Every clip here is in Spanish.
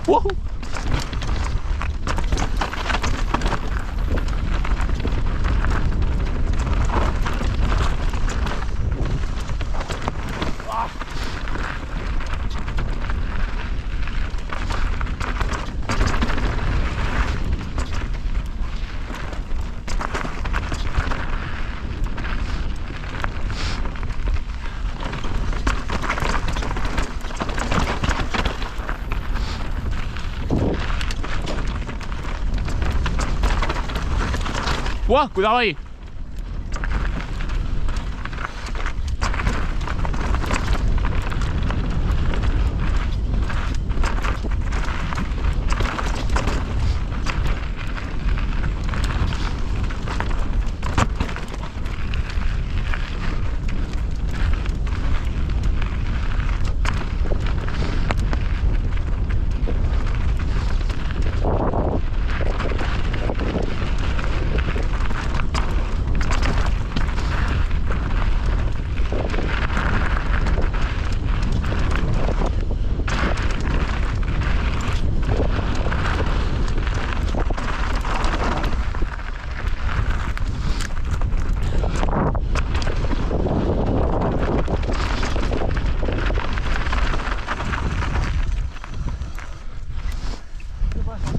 ¡Wow! ¡Guau! ¡Cuidado ahí!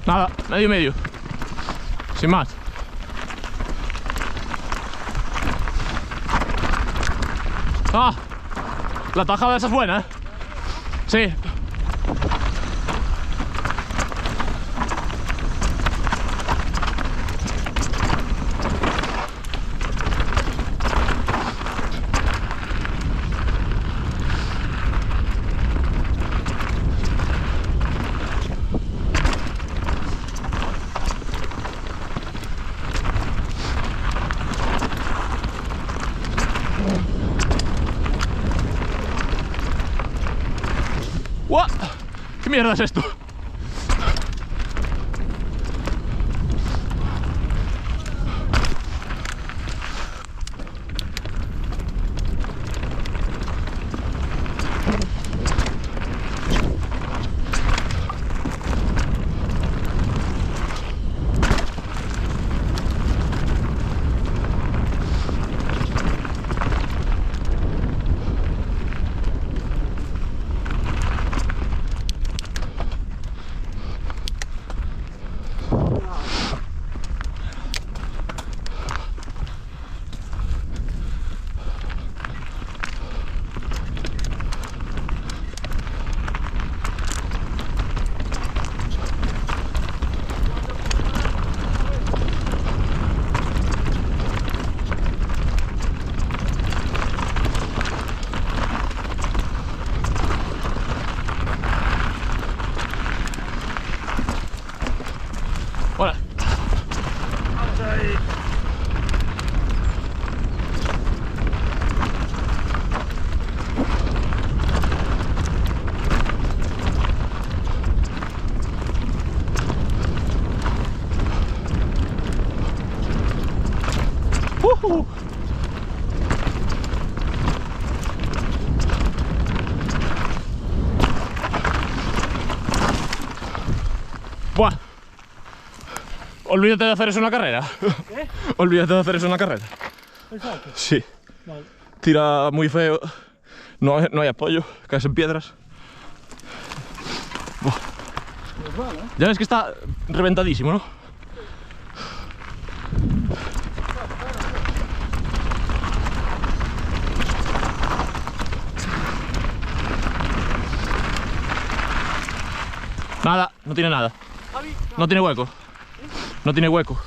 Nada, medio y medio. Sin más. ¡Ah! La tajada esa es buena, ¿eh? Sí. ¡What! ¿Qué mierda es esto? Hola. Vamos ahí. Buah. Olvídate de hacer eso en la carrera. ¿Qué? Olvídate de hacer eso en la carrera. Exacto. Sí. Vale. Tira muy feo. No hay apoyo. Caes en piedras. Buah. Pues vale, ¿eh? Ya ves que está reventadísimo, ¿no? Nada, no tiene nada. Javi, No tiene hueco. No tiene hueco.